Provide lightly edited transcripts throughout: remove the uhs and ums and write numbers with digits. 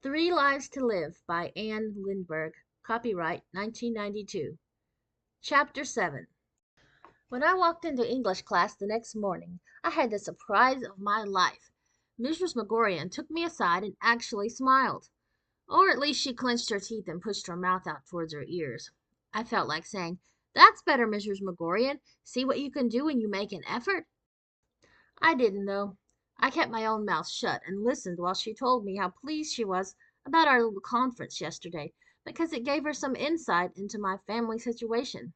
Three Lives to Live by Anne Lindbergh. Copyright 1992. Chapter 7. When I walked into English class the next morning, I had the surprise of my life. Mrs. McGorian took me aside and actually smiled. Or at least she clenched her teeth and pushed her mouth out towards her ears. I felt like saying, "That's better, Mrs. McGorian. See what you can do when you make an effort?" I didn't, though. I kept my own mouth shut and listened while she told me how pleased she was about our little conference yesterday, because it gave her some insight into my family situation.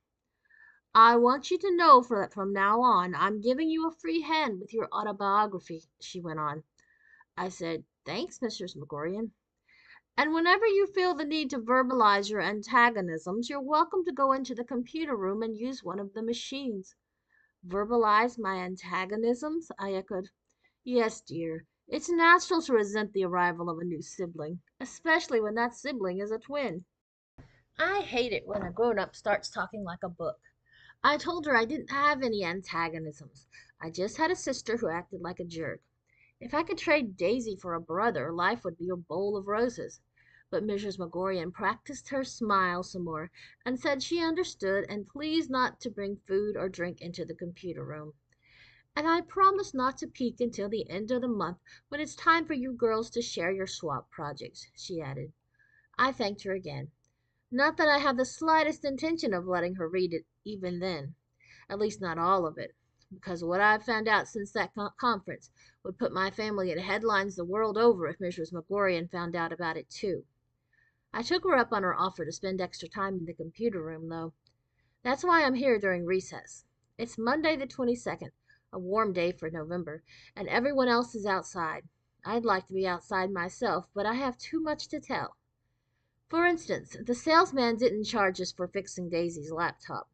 "I want you to know that from now on I'm giving you a free hand with your autobiography," she went on. I said, "Thanks, Mrs. McGorian. And whenever you feel the need to verbalize your antagonisms, you're welcome to go into the computer room and use one of the machines." "Verbalize my antagonisms?" I echoed. "Yes, dear. It's natural to resent the arrival of a new sibling, especially when that sibling is a twin." I hate it when a grown-up starts talking like a book. I told her I didn't have any antagonisms. I just had a sister who acted like a jerk. If I could trade Daisy for a brother, life would be a bowl of roses. But Mrs. McGorian practiced her smile some more and said she understood and please not to bring food or drink into the computer room. "And I promise not to peek until the end of the month when it's time for you girls to share your swap projects," she added. I thanked her again. Not that I have the slightest intention of letting her read it even then. At least not all of it, because what I've found out since that conference would put my family in headlines the world over if Mrs. McGorian found out about it too. I took her up on her offer to spend extra time in the computer room, though. That's why I'm here during recess. It's Monday the 22nd, a warm day for November, and everyone else is outside. I'd like to be outside myself, but I have too much to tell. For instance, the salesman didn't charge us for fixing Daisy's laptop.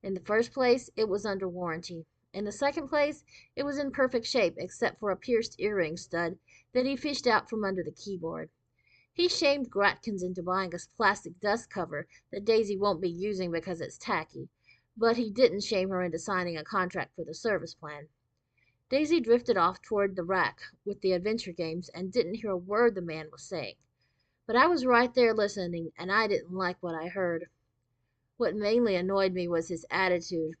In the first place, it was under warranty. In the second place, it was in perfect shape except for a pierced earring stud that he fished out from under the keyboard. He shamed Gratkins into buying a plastic dust cover that Daisy won't be using because it's tacky, but he didn't shame her into signing a contract for the service plan. Daisy drifted off toward the rack with the adventure games and didn't hear a word the man was saying. But I was right there listening, and I didn't like what I heard. What mainly annoyed me was his attitude.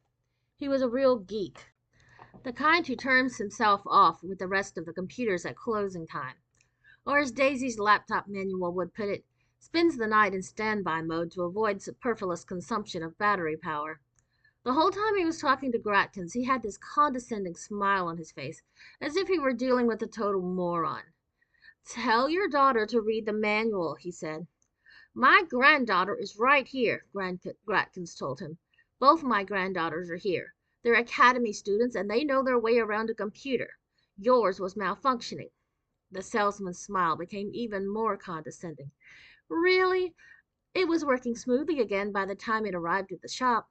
He was a real geek, the kind who turns himself off with the rest of the computers at closing time. Or as Daisy's laptop manual would put it, spends the night in standby mode to avoid superfluous consumption of battery power. The whole time he was talking to Gratkins, he had this condescending smile on his face, as if he were dealing with a total moron. "Tell your daughter to read the manual," he said. "My granddaughter is right here," Gratkins told him. "Both my granddaughters are here. They're academy students, and they know their way around a computer. Yours was malfunctioning." The salesman's smile became even more condescending. "Really? It was working smoothly again by the time it arrived at the shop."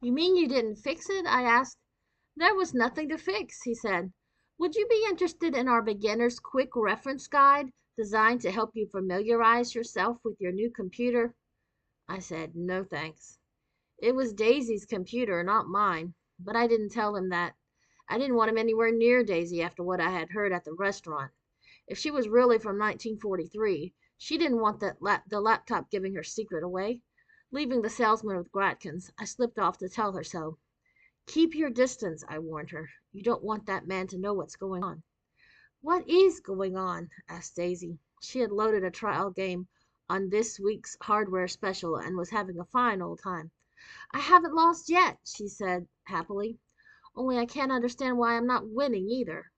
"You mean you didn't fix it?" I asked. "There was nothing to fix," he said. "Would you be interested in our beginner's quick reference guide, designed to help you familiarize yourself with your new computer?" I said, "No, thanks." It was Daisy's computer, not mine, but I didn't tell him that. I didn't want him anywhere near Daisy after what I had heard at the restaurant. If she was really from 1943, she didn't want the laptop giving her secret away. Leaving the salesman with Gratkins, I slipped off to tell her so. "Keep your distance," I warned her. "You don't want that man to know what's going on." "What is going on?" asked Daisy. She had loaded a trial game on this week's hardware special and was having a fine old time. "I haven't lost yet," she said happily. "Only I can't understand why I'm not winning either."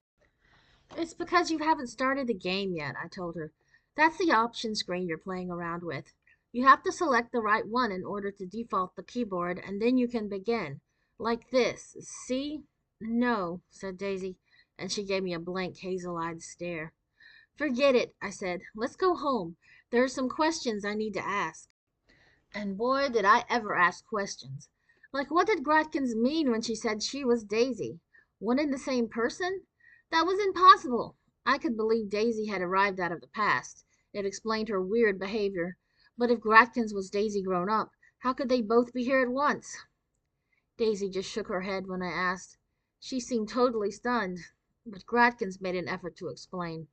"It's because you haven't started the game yet," I told her. "That's the option screen you're playing around with. You have to select the right one in order to default the keyboard, and then you can begin. Like this. See?" "No," said Daisy, and she gave me a blank, hazel-eyed stare. "Forget it," I said. "Let's go home. There are some questions I need to ask." And boy, did I ever ask questions. Like, what did Gratkins mean when she said she was Daisy? One and the same person? That was impossible. I could believe Daisy had arrived out of the past. It explained her weird behavior. But if Gratkins was Daisy grown up, how could they both be here at once? Daisy just shook her head when I asked. She seemed totally stunned, but Gratkins made an effort to explain.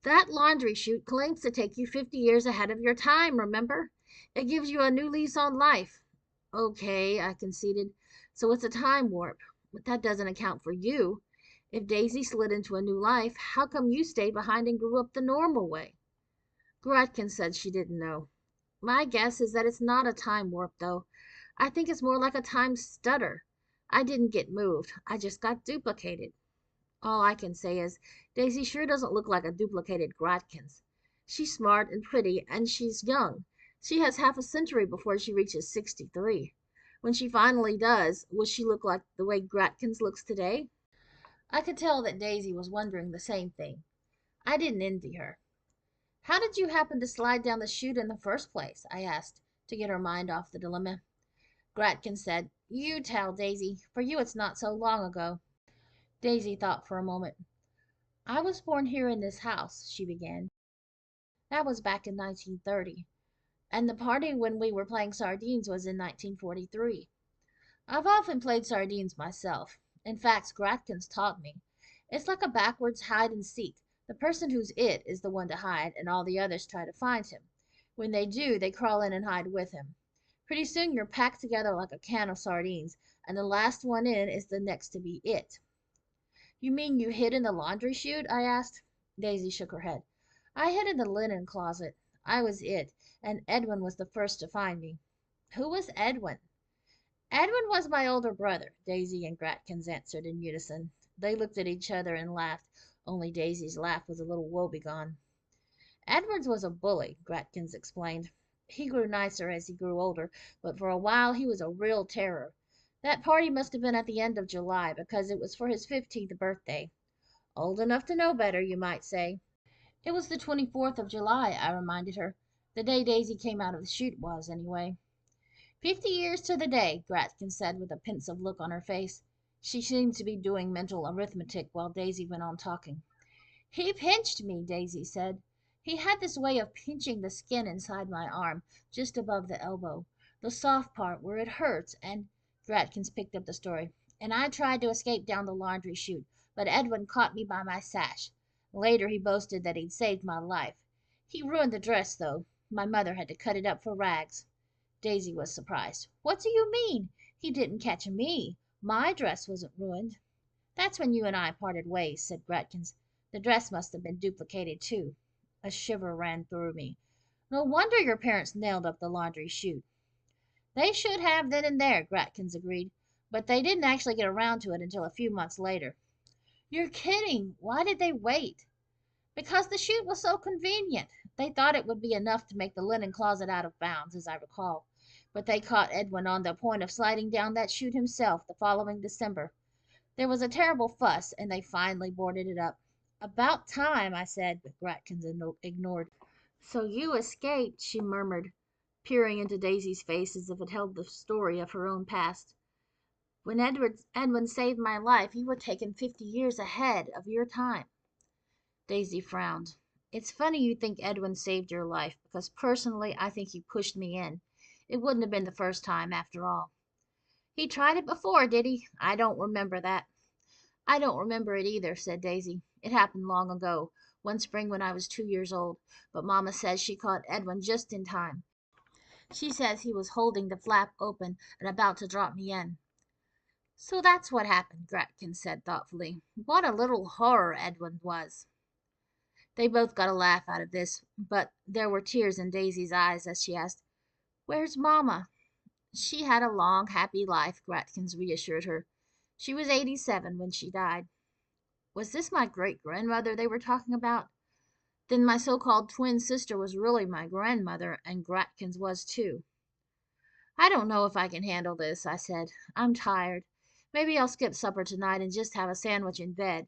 That laundry chute claims to take you 50 years ahead of your time, remember? It gives you a new lease on life. Okay, I conceded. So it's a time warp. But that doesn't account for you. If Daisy slid into a new life, how come you stayed behind and grew up the normal way? Gratkin said she didn't know. My guess is that it's not a time warp, though. I think it's more like a time stutter. I didn't get moved. I just got duplicated. All I can say is, Daisy sure doesn't look like a duplicated Gratkins. She's smart and pretty, and she's young. She has half a century before she reaches 63. When she finally does, will she look like the way Gratkins looks today? I could tell that Daisy was wondering the same thing. I didn't envy her. How did you happen to slide down the chute in the first place? I asked, to get her mind off the dilemma. Gratkin said, You tell, Daisy. For you it's not so long ago. Daisy thought for a moment. I was born here in this house, she began. That was back in 1930, and the party when we were playing sardines was in 1943. I've often played sardines myself. In fact, Gratkins taught me. It's like a backwards hide and seek. The person who's it is the one to hide, and all the others try to find him. When they do, they crawl in and hide with him. Pretty soon you're packed together like a can of sardines, and the last one in is the next to be it. You mean you hid in the laundry chute? I asked. Daisy shook her head. I hid in the linen closet. I was it, and Edwin was the first to find me. Who was Edwin? Edwin was my older brother, Daisy and Gratkins answered in unison. They looked at each other and laughed, only Daisy's laugh was a little woebegone. Edwards was a bully, Gratkins explained. He grew nicer as he grew older, but for a while he was a real terror. That party must have been at the end of July, because it was for his 15th birthday. Old enough to know better, you might say. It was the 24th of July, I reminded her. The day Daisy came out of the chute was, anyway. 50 years to the day, Gratkin said with a pensive look on her face. She seemed to be doing mental arithmetic while Daisy went on talking. He pinched me, Daisy said. He had this way of pinching the skin inside my arm, just above the elbow, the soft part where it hurts, and Gratkins picked up the story. And I tried to escape down the laundry chute, but Edwin caught me by my sash. Later he boasted that he'd saved my life. He ruined the dress, though. My mother had to cut it up for rags. Daisy was surprised. What do you mean? He didn't catch me. My dress wasn't ruined. That's when you and I parted ways, said Gratkins. The dress must have been duplicated, too. A shiver ran through me. No wonder your parents nailed up the laundry chute. They should have then and there, Gratkins agreed, but they didn't actually get around to it until a few months later. You're kidding. Why did they wait? Because the chute was so convenient. They thought it would be enough to make the linen closet out of bounds, as I recall. But they caught Edwin on the point of sliding down that chute himself the following December. There was a terrible fuss, and they finally boarded it up. About time, I said, but Gratkins ignored. So you escaped, she murmured, peering into Daisy's face as if it held the story of her own past. When Edwin saved my life, you were taken 50 years ahead of your time. Daisy frowned. It's funny you think Edwin saved your life, because personally I think he pushed me in. It wouldn't have been the first time, after all. He tried it before, did he? I don't remember that. I don't remember it either, said Daisy. It happened long ago, one spring when I was 2 years old, but Mamma says she caught Edwin just in time. She says he was holding the flap open and about to drop me in. So that's what happened, Gratkin said thoughtfully. What a little horror Edwin was. They both got a laugh out of this, but there were tears in Daisy's eyes as she asked, Where's Mamma? She had a long, happy life, Gratkins reassured her. She was 87 when she died. Was this my great-grandmother they were talking about? Then my so-called twin sister was really my grandmother, and Gratkins was too. I don't know if I can handle this, I said. I'm tired. Maybe I'll skip supper tonight and just have a sandwich in bed.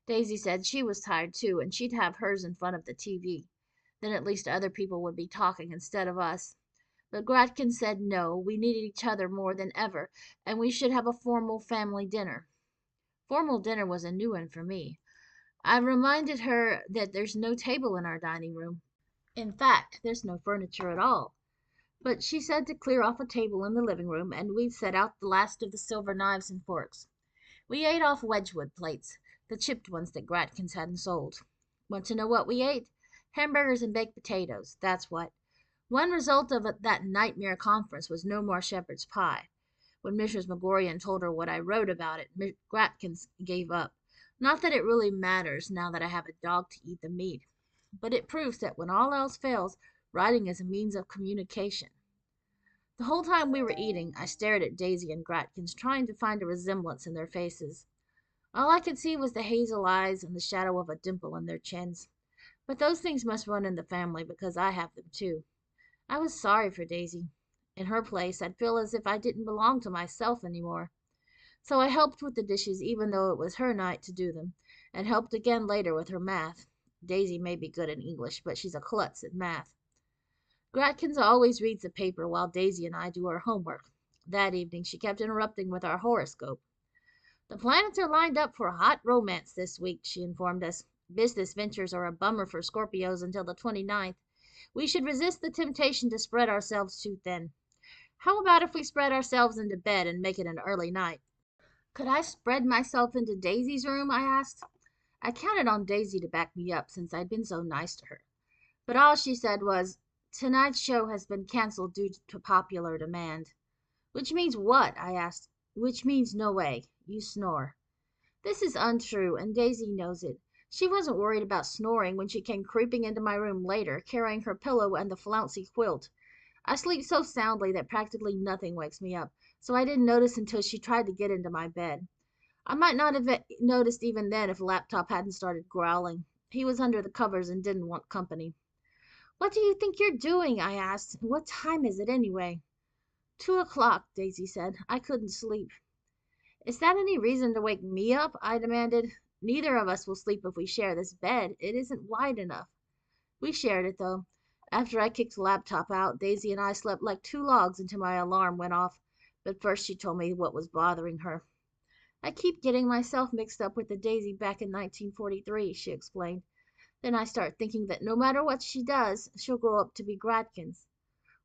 Daisy said she was tired too, and she'd have hers in front of the TV. Then at least other people would be talking instead of us. But Gratkin said no, we needed each other more than ever, and we should have a formal family dinner. Formal dinner was a new one for me. I reminded her that there's no table in our dining room. In fact, there's no furniture at all. But she said to clear off a table in the living room, and we'd set out the last of the silver knives and forks. We ate off Wedgwood plates, the chipped ones that Gratkins hadn't sold. Want to know what we ate? Hamburgers and baked potatoes, that's what. One result of that nightmare conference was no more shepherd's pie. When Mrs. McGorian told her what I wrote about it, Miss Gratkins gave up. Not that it really matters now that I have a dog to eat the meat, but it proves that when all else fails, writing is a means of communication. The whole time we were eating, I stared at Daisy and Gratkins, trying to find a resemblance in their faces. All I could see was the hazel eyes and the shadow of a dimple in their chins. But those things must run in the family because I have them too. I was sorry for Daisy. In her place, I'd feel as if I didn't belong to myself any more. So I helped with the dishes even though it was her night to do them, and helped again later with her math. Daisy may be good in English, but she's a klutz at math. Gratkins always reads the paper while Daisy and I do our homework. That evening she kept interrupting with our horoscope. The planets are lined up for hot romance this week, she informed us. Business ventures are a bummer for Scorpios until the 29th. We should resist the temptation to spread ourselves too thin. How about if we spread ourselves into bed and make it an early night? Could I spread myself into Daisy's room? I asked. I counted on Daisy to back me up since I'd been so nice to her. But all she said was, "Tonight's show has been canceled due to popular demand." Which means what? I asked. Which means no way. You snore. This is untrue, and Daisy knows it. She wasn't worried about snoring when she came creeping into my room later, carrying her pillow and the flouncy quilt. I sleep so soundly that practically nothing wakes me up, so I didn't notice until she tried to get into my bed. I might not have noticed even then if Laptop hadn't started growling. He was under the covers and didn't want company. "What do you think you're doing?" I asked. "What time is it anyway?" 2 o'clock, Daisy said. I couldn't sleep. "Is that any reason to wake me up?" I demanded. "Neither of us will sleep if we share this bed. It isn't wide enough." We shared it, though. After I kicked Laptop out, Daisy and I slept like two logs until my alarm went off. But first she told me what was bothering her. "I keep getting myself mixed up with the Daisy back in 1943, she explained. "Then I start thinking that no matter what she does, she'll grow up to be Gratkins."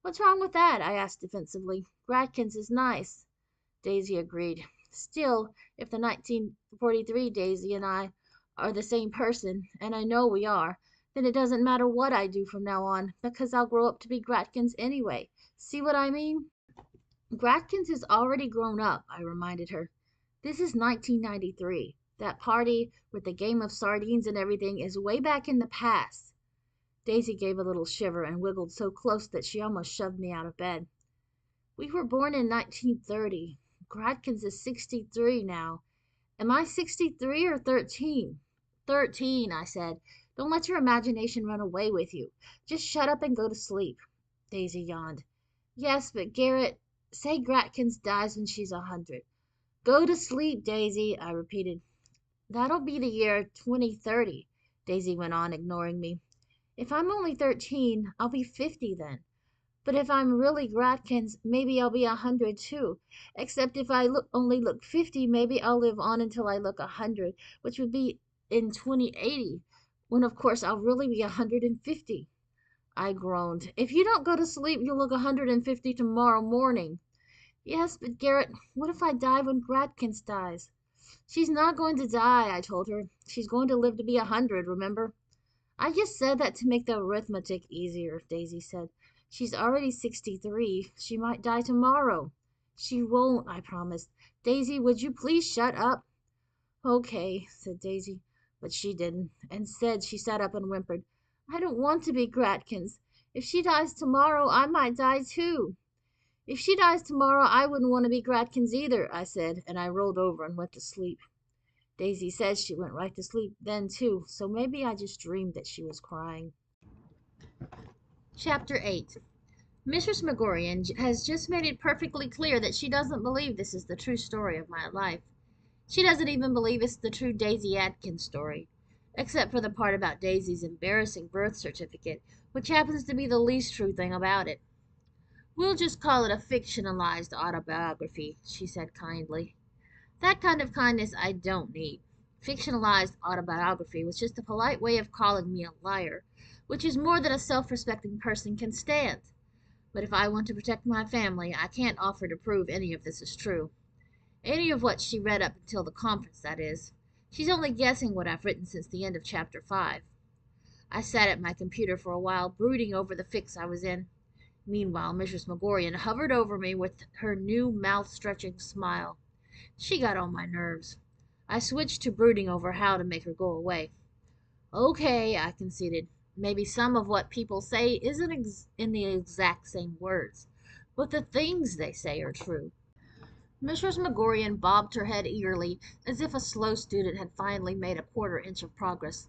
"What's wrong with that?" I asked defensively. "Gratkins is nice." Daisy agreed. "Still, if the 1943 Daisy and I are the same person, and I know we are, then it doesn't matter what I do from now on, because I'll grow up to be Gratkins anyway. See what I mean?" "Gratkins is already grown up," I reminded her. "This is 1993. That party with the game of sardines and everything is way back in the past." Daisy gave a little shiver and wiggled so close that she almost shoved me out of bed. "We were born in 1930. Gratkins is 63 now. Am I 63 or 13? 13, I said. "Don't let your imagination run away with you. Just shut up and go to sleep." Daisy yawned. "Yes, but Garrett, say Gratkins dies when she's 100. "Go to sleep, Daisy," I repeated. "That'll be the year 2030, Daisy went on, ignoring me. "If I'm only 13, I'll be 50 then. But if I'm really Gratkins, maybe I'll be 100 too. Except if I only look 50, maybe I'll live on until I look 100, which would be in 2080, when of course I'll really be 150. I groaned. "If you don't go to sleep, you'll look 150 tomorrow morning." "Yes, but Garrett, what if I die when Gratkins dies?" "She's not going to die," I told her. "She's going to live to be 100, remember?" "I just said that to make the arithmetic easier," Daisy said. "She's already 63. She might die tomorrow." "She won't," I promised. "Daisy, would you please shut up?" "Okay," said Daisy. But she didn't. Instead, she sat up and whimpered. "I don't want to be Gratkins. If she dies tomorrow, I might die too." "If she dies tomorrow, I wouldn't want to be Gratkins either," I said, and I rolled over and went to sleep. Daisy says she went right to sleep then too, so maybe I just dreamed that she was crying. Chapter 8. Mrs. McGorian has just made it perfectly clear that she doesn't believe this is the true story of my life. She doesn't even believe it's the true Daisy Atkins story, except for the part about Daisy's embarrassing birth certificate, which happens to be the least true thing about it. "We'll just call it a fictionalized autobiography," she said kindly. That kind of kindness I don't need. Fictionalized autobiography was just a polite way of calling me a liar, which is more than a self-respecting person can stand. But if I want to protect my family, I can't offer to prove any of this is true. Any of what she read up until the conference, that is. She's only guessing what I've written since the end of chapter 5. I sat at my computer for a while, brooding over the fix I was in. Meanwhile, Mrs. McGorian hovered over me with her new mouth-stretching smile. She got on my nerves. I switched to brooding over how to make her go away. Okay, I conceded. Maybe some of what people say isn't in the exact same words, but the things they say are true. Mrs. McGorian bobbed her head eagerly, as if a slow student had finally made a quarter-inch of progress.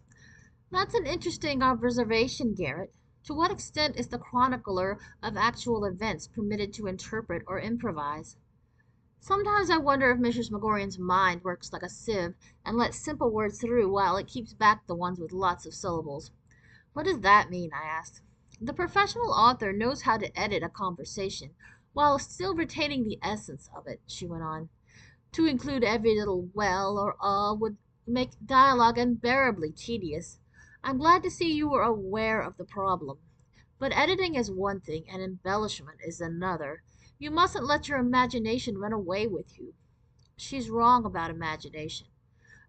That's an interesting observation, Garrett. To what extent is the chronicler of actual events permitted to interpret or improvise? Sometimes I wonder if Mrs. McGorian's mind works like a sieve and lets simple words through while it keeps back the ones with lots of syllables. What does that mean? I asked. The professional author knows how to edit a conversation while still retaining the essence of it, she went on. To include every little well or would make dialogue unbearably tedious. I'm glad to see you are aware of the problem. But editing is one thing and embellishment is another. You mustn't let your imagination run away with you. She's wrong about imagination.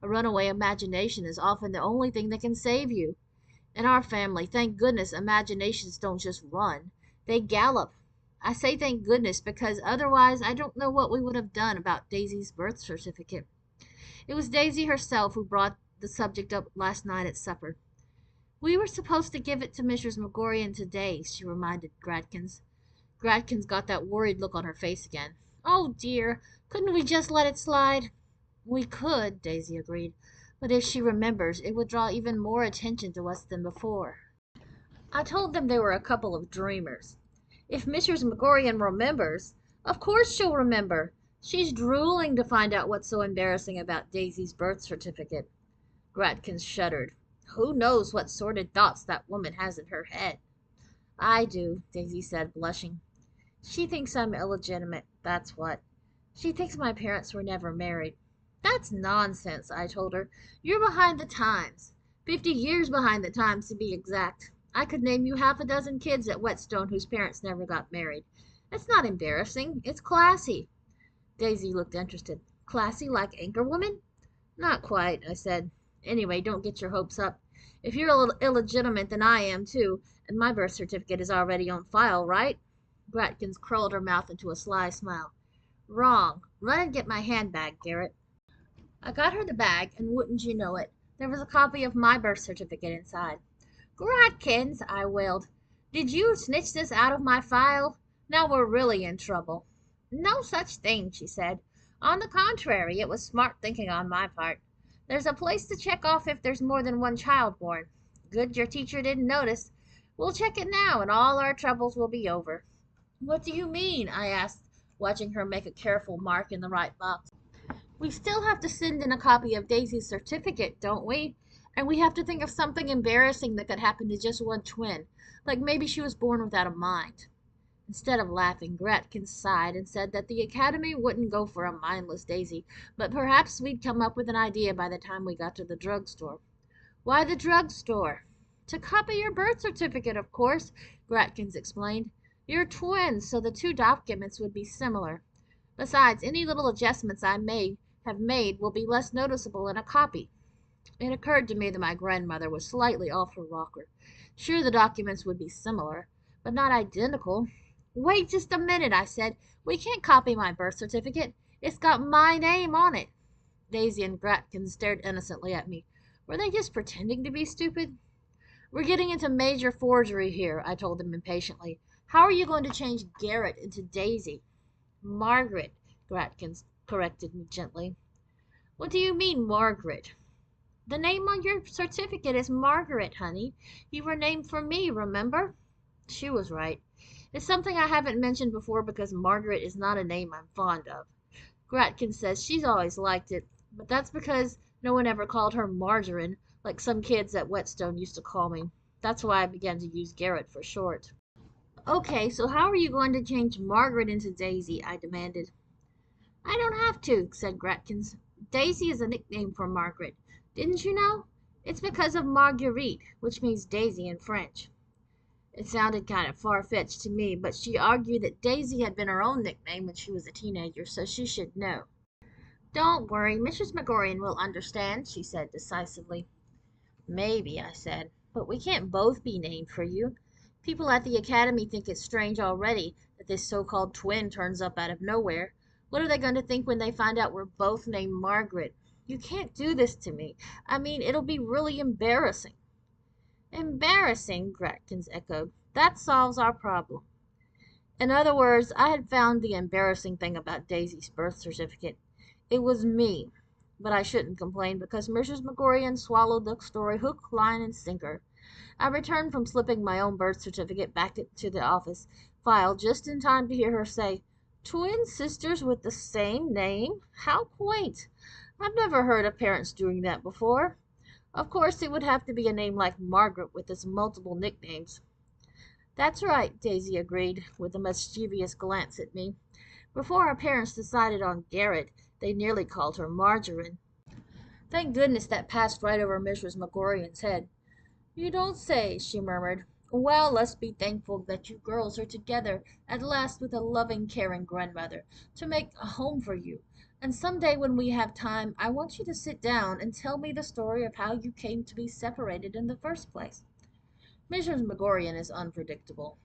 A runaway imagination is often the only thing that can save you. In our family, thank goodness imaginations don't just run, they gallop. I say thank goodness because otherwise I don't know what we would have done about Daisy's birth certificate. It was Daisy herself who brought the subject up last night at supper. We were supposed to give it to Mrs. McGorian today, she reminded Gradkins. Gradkins got that worried look on her face again. Oh dear, couldn't we just let it slide? We could, Daisy agreed, but if she remembers, it would draw even more attention to us than before. I told them they were a couple of dreamers. If Mrs. McGorian remembers, of course she'll remember. She's drooling to find out what's so embarrassing about Daisy's birth certificate. Gradkins shuddered. Who knows what sordid thoughts that woman has in her head? I do, Daisy said, blushing. She thinks I'm illegitimate, that's what. She thinks my parents were never married. That's nonsense, I told her. You're behind the times. 50 years behind the times, to be exact. I could name you half a dozen kids at Whetstone whose parents never got married. It's not embarrassing. It's classy. Daisy looked interested. Classy like Anchorwoman? Not quite, I said. Anyway, don't get your hopes up. If you're a little illegitimate, then I am too, and my birth certificate is already on file, right? Gratkins curled her mouth into a sly smile. Wrong. Run and get my handbag, Garrett. I got her the bag, and wouldn't you know it, there was a copy of my birth certificate inside. Gratkins, I wailed. Did you snitch this out of my file? Now we're really in trouble. No such thing, she said. On the contrary, it was smart thinking on my part. There's a place to check off if there's more than one child born. Good your teacher didn't notice. We'll check it now, and all our troubles will be over. What do you mean? I asked, watching her make a careful mark in the right box. We still have to send in a copy of Daisy's certificate, don't we? And we have to think of something embarrassing that could happen to just one twin, like maybe she was born without a mind. Instead of laughing, Gratkins sighed and said that the Academy wouldn't go for a mindless Daisy, but perhaps we'd come up with an idea by the time we got to the drugstore. Why the drugstore? To copy your birth certificate, of course, Gratkins explained. You're twins, so the two documents would be similar. Besides, any little adjustments I may have made will be less noticeable in a copy. It occurred to me that my grandmother was slightly off her rocker. Sure, the documents would be similar, but not identical. Wait just a minute, I said. We can't copy my birth certificate. It's got my name on it. Daisy and Gratkin stared innocently at me. Were they just pretending to be stupid? We're getting into major forgery here, I told them impatiently. How are you going to change Garrett into Daisy? Margaret, Gratkins corrected me gently. What do you mean, Margaret? The name on your certificate is Margaret, honey. You were named for me, remember? She was right. It's something I haven't mentioned before because Margaret is not a name I'm fond of. Gratkins says she's always liked it, but that's because no one ever called her Margarine, like some kids at Whetstone used to call me. That's why I began to use Garrett for short. Okay, so how are you going to change Margaret into Daisy? I demanded. I don't have to, said Gratkins. Daisy is a nickname for Margaret. Didn't you know? It's because of Marguerite, which means Daisy in French. It sounded kind of far-fetched to me, but she argued that Daisy had been her own nickname when she was a teenager, so she should know. Don't worry, Mrs. McGorian will understand, she said decisively. Maybe, I said. But we can't both be named for you. People at the academy think it's strange already that this so-called twin turns up out of nowhere. What are they going to think when they find out we're both named Margaret? You can't do this to me. I mean, it'll be really embarrassing. Embarrassing, Gratkins echoed. That solves our problem. In other words, I had found the embarrassing thing about Daisy's birth certificate. It was me. But I shouldn't complain because Mrs. McGorian swallowed the story hook, line, and sinker. I returned from slipping my own birth certificate back to the office file just in time to hear her say, "Twin sisters with the same name? How quaint! I've never heard of parents doing that before. Of course, it would have to be a name like Margaret with its multiple nicknames." "That's right," Daisy agreed, with a mischievous glance at me. "Before our parents decided on Garrett, they nearly called her Margarine." Thank goodness that passed right over Mrs. McGorian's head. "You don't say," she murmured. "Well, let's be thankful that you girls are together at last with a loving, caring grandmother to make a home for you. And some day when we have time, I want you to sit down and tell me the story of how you came to be separated in the first place." Mrs. McGorian is unpredictable.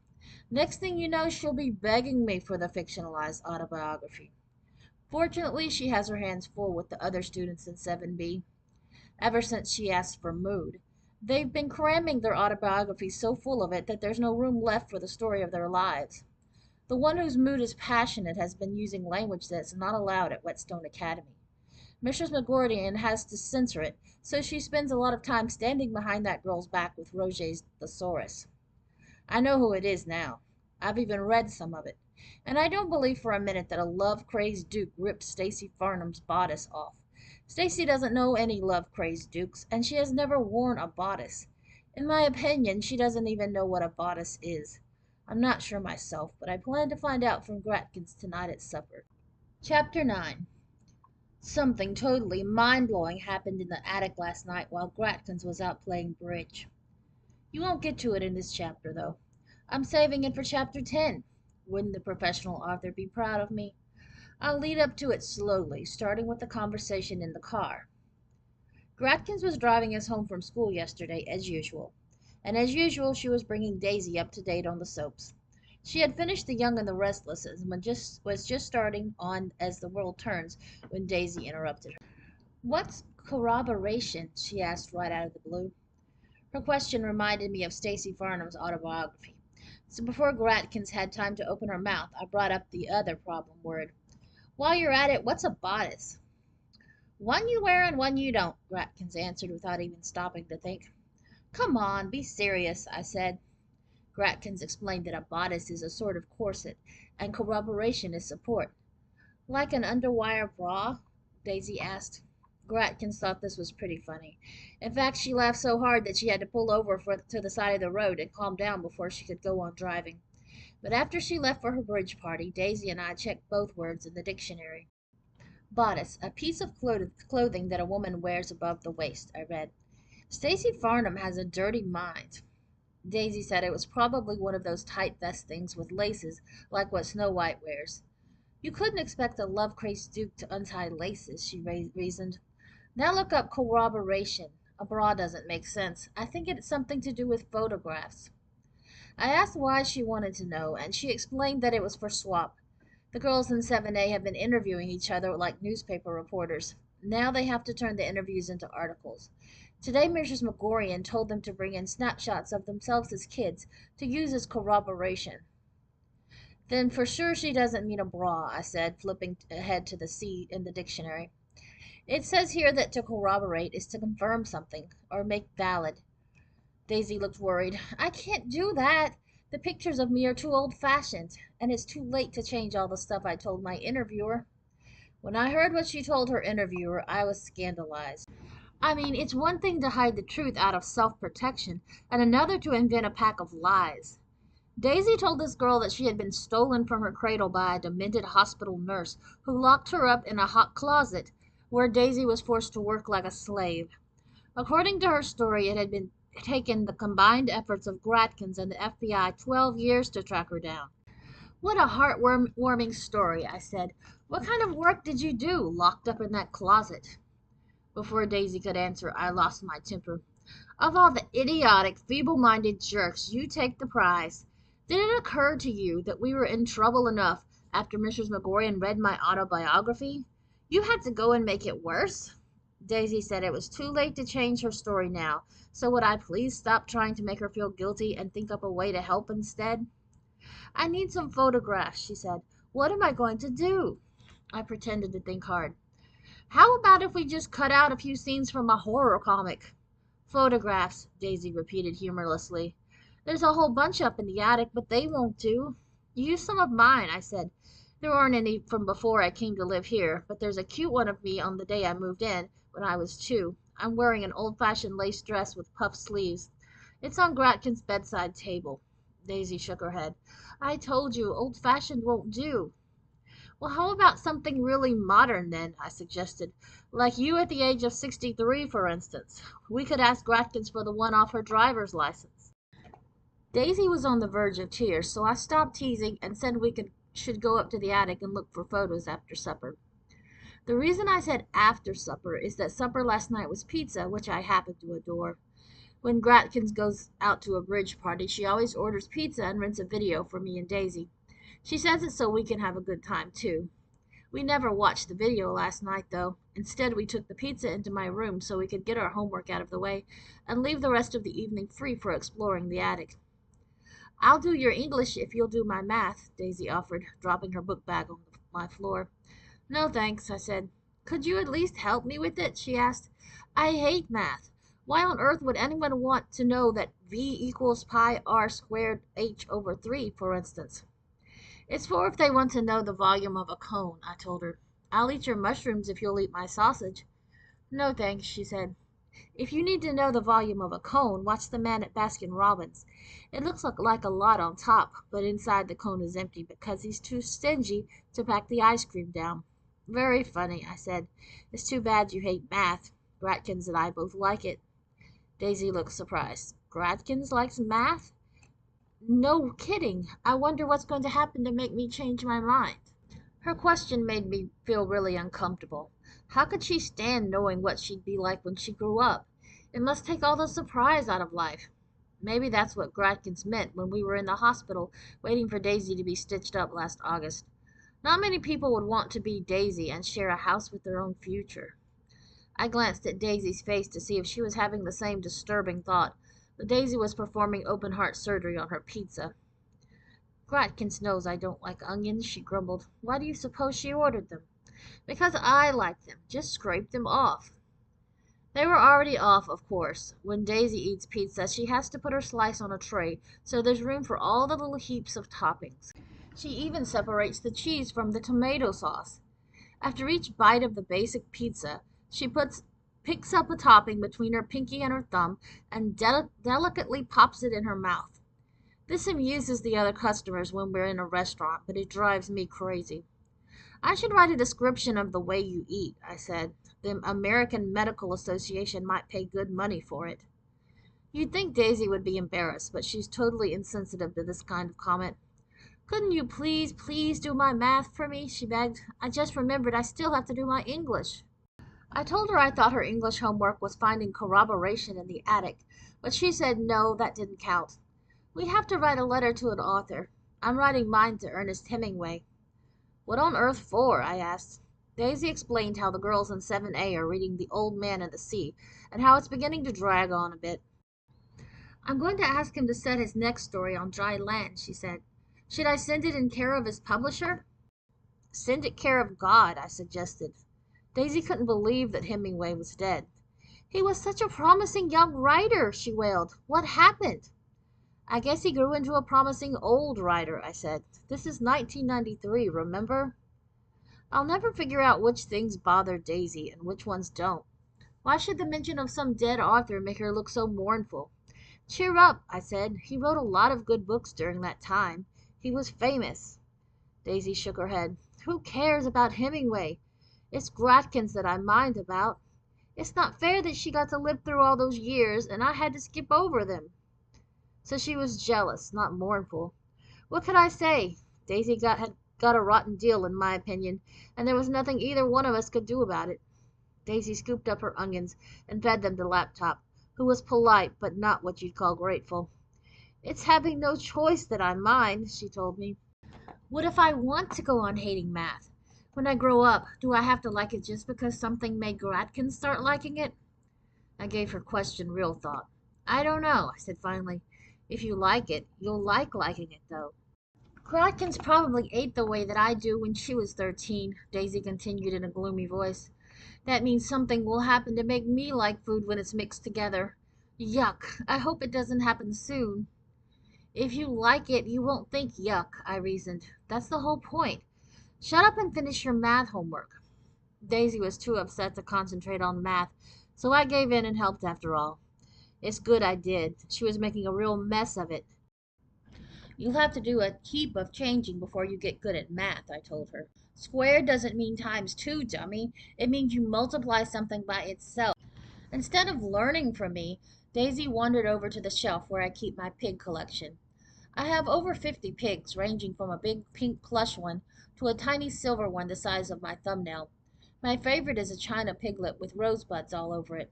Next thing you know, she'll be begging me for the fictionalized autobiography. Fortunately, she has her hands full with the other students in 7B. Ever since she asked for mood, they've been cramming their autobiography so full of it that there's no room left for the story of their lives. The one whose mood is passionate has been using language that's not allowed at Whetstone Academy. Mrs. McGordian has to censor it, so she spends a lot of time standing behind that girl's back with Roget's thesaurus. I know who it is now. I've even read some of it. And I don't believe for a minute that a love-crazed duke ripped Stacy Farnham's bodice off. Stacy doesn't know any love-crazed dukes, and she has never worn a bodice. In my opinion, she doesn't even know what a bodice is. I'm not sure myself, but I plan to find out from Gratkins tonight at supper. Chapter 9. Something totally mind-blowing happened in the attic last night while Gratkins was out playing bridge. You won't get to it in this chapter, though. I'm saving it for chapter 10. Wouldn't the professional author be proud of me? I'll lead up to it slowly, starting with the conversation in the car. Gratkins was driving us home from school yesterday, as usual. And as usual, she was bringing Daisy up to date on the soaps. She had finished The Young and the Restless and was just starting on As the World Turns when Daisy interrupted her. "What's corroboration?" she asked right out of the blue. Her question reminded me of Stacy Farnham's autobiography. So before Gratkins had time to open her mouth, I brought up the other problem word. "While you're at it, what's a bodice?" "One you wear and one you don't," Gratkins answered without even stopping to think. "Come on, be serious," I said. Gratkins explained that a bodice is a sort of corset, and corroboration is support. "Like an underwire bra?" Daisy asked. Gratkins thought this was pretty funny. In fact, she laughed so hard that she had to pull over to the side of the road and calm down before she could go on driving. But after she left for her bridge party, Daisy and I checked both words in the dictionary. "Bodice, a piece of clothing that a woman wears above the waist," I read. "Stacy Farnham has a dirty mind." Daisy said it was probably one of those tight vest things with laces, like what Snow White wears. "You couldn't expect a love-crazed duke to untie laces," she reasoned. "Now look up corroboration. A bra doesn't make sense. I think it's something to do with photographs." I asked why she wanted to know, and she explained that it was for swap. The girls in 7A have been interviewing each other like newspaper reporters. Now they have to turn the interviews into articles. Today Mrs. McGorian told them to bring in snapshots of themselves as kids to use as corroboration. "Then for sure she doesn't mean a bra," I said, flipping ahead to the C in the dictionary. "It says here that to corroborate is to confirm something, or make valid." Daisy looked worried. "I can't do that. The pictures of me are too old-fashioned, and it's too late to change all the stuff I told my interviewer." When I heard what she told her interviewer, I was scandalized. I mean, it's one thing to hide the truth out of self-protection, and another to invent a pack of lies. Daisy told this girl that she had been stolen from her cradle by a demented hospital nurse who locked her up in a hot closet, where Daisy was forced to work like a slave. According to her story, it had been taken the combined efforts of Gratkins and the FBI 12 years to track her down. "What a heartwarming story," I said. "What kind of work did you do, locked up in that closet?" Before Daisy could answer, I lost my temper. Of all the idiotic, feeble-minded jerks, you take the prize. Did it occur to you that we were in trouble enough after Mrs. McGorian read my autobiography? You had to go and make it worse? Daisy said it was too late to change her story now, so would I please stop trying to make her feel guilty and think up a way to help instead? I need some photographs, she said. What am I going to do? I pretended to think hard. How about if we just cut out a few scenes from a horror comic? Photographs, Daisy repeated humorlessly. There's a whole bunch up in the attic, but they won't do. Use some of mine, I said. There aren't any from before I came to live here, but there's a cute one of me on the day I moved in, when I was 2. I'm wearing an old-fashioned lace dress with puffed sleeves. It's on Gratkin's bedside table. Daisy shook her head. I told you, old-fashioned won't do. Well, how about something really modern then? I suggested. Like you at the age of 63, for instance. We could ask Gratkins for the one off her driver's license. Daisy was on the verge of tears, so I stopped teasing and said should go up to the attic and look for photos after supper. The reason I said after supper is that supper last night was pizza, which I happen to adore. When Gratkins goes out to a bridge party, she always orders pizza and rents a video for me and Daisy. She says it so we can have a good time, too. We never watched the video last night, though. Instead, we took the pizza into my room so we could get our homework out of the way and leave the rest of the evening free for exploring the attic. I'll do your English if you'll do my math, Daisy offered, dropping her book bag on my floor. No, thanks, I said. Could you at least help me with it? She asked. I hate math. Why on earth would anyone want to know that v equals pi r squared h over 3, for instance? It's for if they want to know the volume of a cone, I told her. I'll eat your mushrooms if you'll eat my sausage. No, thanks, she said. If you need to know the volume of a cone, watch the man at Baskin-Robbins. It looks like a lot on top, but inside the cone is empty because he's too stingy to pack the ice cream down. Very funny, I said. It's too bad you hate math. Gratkins and I both like it. Daisy looked surprised. Gratkins likes math? No kidding. I wonder what's going to happen to make me change my mind. Her question made me feel really uncomfortable. How could she stand knowing what she'd be like when she grew up? It must take all the surprise out of life. Maybe that's what Gratkins meant when we were in the hospital waiting for Daisy to be stitched up last August. Not many people would want to be Daisy and share a house with their own future. I glanced at Daisy's face to see if she was having the same disturbing thought, but Daisy was performing open-heart surgery on her pizza. Gratkins knows I don't like onions, she grumbled. Why do you suppose she ordered them? Because I like them. Just scrape them off. They were already off, of course. When Daisy eats pizza, she has to put her slice on a tray, so there's room for all the little heaps of toppings. She even separates the cheese from the tomato sauce. After each bite of the basic pizza, she picks up a topping between her pinky and her thumb and delicately pops it in her mouth. This amuses the other customers when we're in a restaurant, but it drives me crazy. I should write a description of the way you eat, I said. The American Medical Association might pay good money for it. You'd think Daisy would be embarrassed, but she's totally insensitive to this kind of comment. Couldn't you please do my math for me? She begged. I just remembered I still have to do my English. I told her I thought her English homework was finding corroboration in the attic, but she said no, that didn't count. We'd have to write a letter to an author. I'm writing mine to Ernest Hemingway. What on earth for? I asked. Daisy explained how the girls in 7A are reading The Old Man and the Sea, and how it's beginning to drag on a bit. I'm going to ask him to set his next story on dry land, she said. Should I send it in care of his publisher? Send it care of God, I suggested. Daisy couldn't believe that Hemingway was dead. He was such a promising young writer, she wailed. What happened? I guess he grew into a promising old writer, I said. This is 1993, remember? I'll never figure out which things bother Daisy and which ones don't. Why should the mention of some dead author make her look so mournful? Cheer up, I said. He wrote a lot of good books during that time. He was famous. Daisy shook her head. Who cares about Hemingway? It's Gratkins that I mind about. It's not fair that she got to live through all those years and I had to skip over them. So she was jealous, not mournful. What could I say? Daisy had got a rotten deal, in my opinion, and there was nothing either one of us could do about it. Daisy scooped up her onions and fed them to Laptop, who was polite but not what you'd call grateful. It's having no choice that I mind, she told me. What if I want to go on hating math? When I grow up, do I have to like it just because something made Gratkins start liking it? I gave her question real thought. I don't know, I said finally. If you like it, you'll like liking it, though. Gratkins probably ate the way that I do when she was 13, Daisy continued in a gloomy voice. That means something will happen to make me like food when it's mixed together. Yuck, I hope it doesn't happen soon. If you like it, you won't think yuck, I reasoned. That's the whole point. Shut up and finish your math homework. Daisy was too upset to concentrate on math, so I gave in and helped after all. It's good I did. She was making a real mess of it. You'll have to do a heap of changing before you get good at math, I told her. Squared doesn't mean times two, dummy. It means you multiply something by itself. Instead of learning from me, Daisy wandered over to the shelf where I keep my pig collection. I have over 50 pigs, ranging from a big pink plush one to a tiny silver one the size of my thumbnail. My favorite is a china piglet with rosebuds all over it.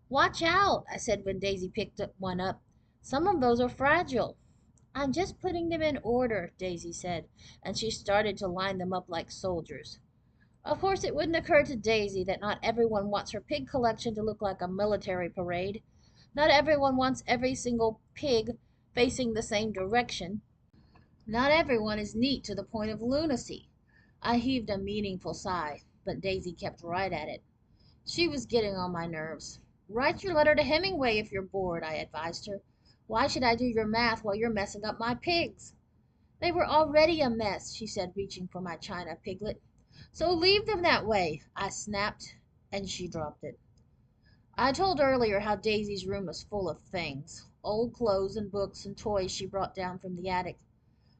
Watch out, I said when Daisy picked one up. Some of those are fragile. I'm just putting them in order, Daisy said, and she started to line them up like soldiers. Of course, it wouldn't occur to Daisy that not everyone wants her pig collection to look like a military parade. Not everyone wants every single pig facing the same direction. Not everyone is neat to the point of lunacy. I heaved a meaningful sigh, but Daisy kept right at it. She was getting on my nerves. Write your letter to Hemingway if you're bored, I advised her. Why should I do your math while you're messing up my pigs? They were already a mess, she said, reaching for my china piglet. So leave them that way, I snapped, and she dropped it. I told earlier how Daisy's room was full of things, old clothes and books and toys she brought down from the attic.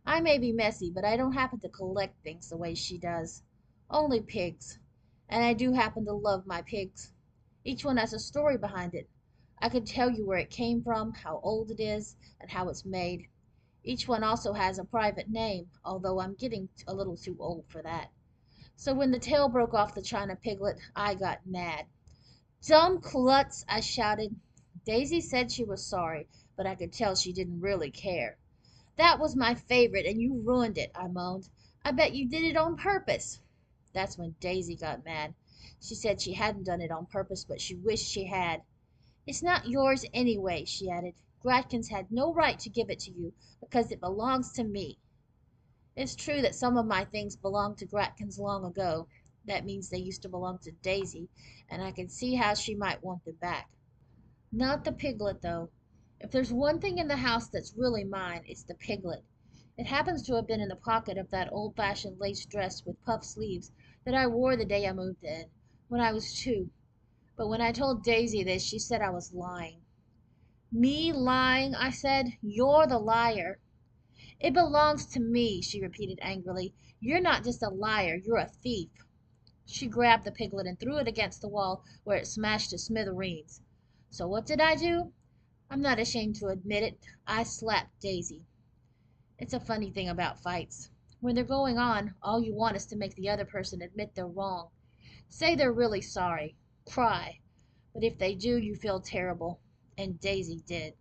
I may be messy, but I don't happen to collect things the way she does. Only pigs. And I do happen to love my pigs. Each one has a story behind it. I could tell you where it came from, how old it is, and how it's made. Each one also has a private name, although I'm getting a little too old for that. So when the tail broke off the china piglet, I got mad. Dumb klutz, I shouted. Daisy said she was sorry, but I could tell she didn't really care. That was my favorite, and you ruined it, I moaned. I bet you did it on purpose. That's when Daisy got mad. She said she hadn't done it on purpose, but she wished she had. It's not yours anyway, she added. Gratkins had no right to give it to you, because it belongs to me. It's true that some of my things belonged to Gratkins long ago. That means they used to belong to Daisy, and I can see how she might want them back. Not the piglet, though. If there's one thing in the house that's really mine, it's the piglet. It happens to have been in the pocket of that old-fashioned lace dress with puff sleeves that I wore the day I moved in, when I was 2. But when I told Daisy this, she said I was lying. Me lying? I said. You're the liar. It belongs to me, she repeated angrily. You're not just a liar, you're a thief. She grabbed the piglet and threw it against the wall, where it smashed to smithereens. So what did I do? I'm not ashamed to admit it. I slapped Daisy. It's a funny thing about fights. When they're going on, all you want is to make the other person admit they're wrong. Say they're really sorry. Cry. But if they do, you feel terrible. And Daisy did.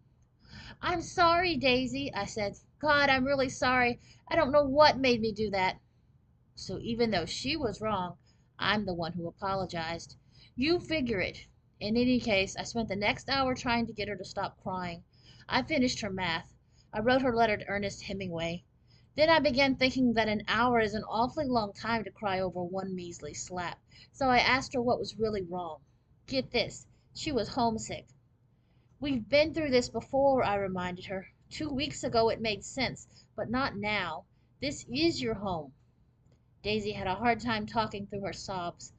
I'm sorry, Daisy, I said. God, I'm really sorry. I don't know what made me do that. So even though she was wrong, I'm the one who apologized. You figure it. In any case, I spent the next hour trying to get her to stop crying. I finished her math. I wrote her letter to Ernest Hemingway. Then I began thinking that an hour is an awfully long time to cry over one measly slap. So I asked her what was really wrong. Get this, she was homesick. We've been through this before, I reminded her. 2 weeks ago it made sense, but not now. This is your home. Daisy had a hard time talking through her sobs.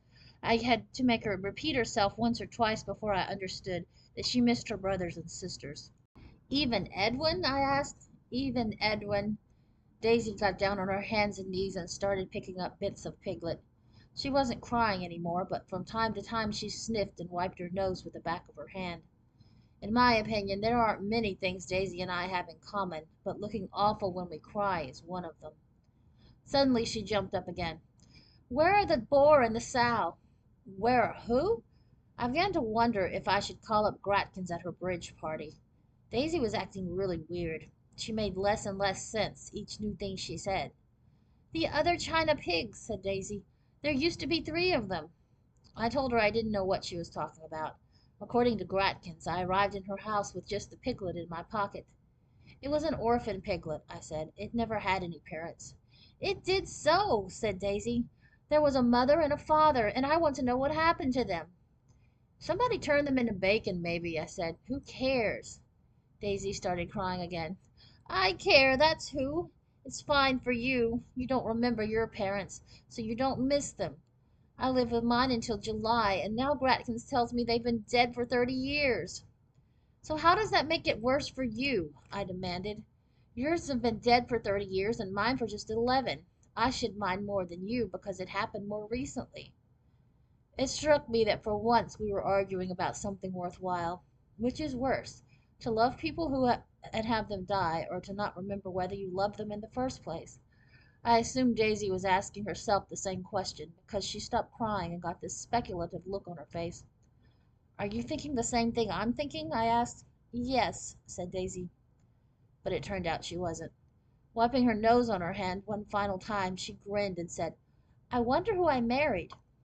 I had to make her repeat herself once or twice before I understood that she missed her brothers and sisters. Even Edwin? I asked. Even Edwin. Daisy got down on her hands and knees and started picking up bits of piglet. She wasn't crying any more, but from time to time she sniffed and wiped her nose with the back of her hand. In my opinion, there aren't many things Daisy and I have in common, but looking awful when we cry is one of them. Suddenly she jumped up again. Where are the boar and the sow? Where are who? I began to wonder if I should call up Gratkins at her bridge party. Daisy was acting really weird. She made less and less sense each new thing she said. "The other china pigs," said Daisy. "There used to be three of them." I told her I didn't know what she was talking about. According to Gratkins, I arrived in her house with just the piglet in my pocket. "It was an orphan piglet," I said. "It never had any parents." "It did so," said Daisy. "There was a mother and a father, and I want to know what happened to them." "Somebody turned them into bacon, maybe," I said. "Who cares?" Daisy started crying again. "I care, that's who. It's fine for you. You don't remember your parents, so you don't miss them. I lived with mine until July, and now Gratkins tells me they've been dead for 30 years. "So how does that make it worse for you?" I demanded. "Yours have been dead for 30 years and mine for just 11. I should mind more than you because it happened more recently." It struck me that for once we were arguing about something worthwhile. Which is worse, to love people and have them die, or to not remember whether you loved them in the first place? I assumed Daisy was asking herself the same question, because she stopped crying and got this speculative look on her face. "Are you thinking the same thing I'm thinking?" I asked. "Yes," said Daisy. But it turned out she wasn't. Wiping her nose on her hand one final time, she grinned and said, "I wonder who I married.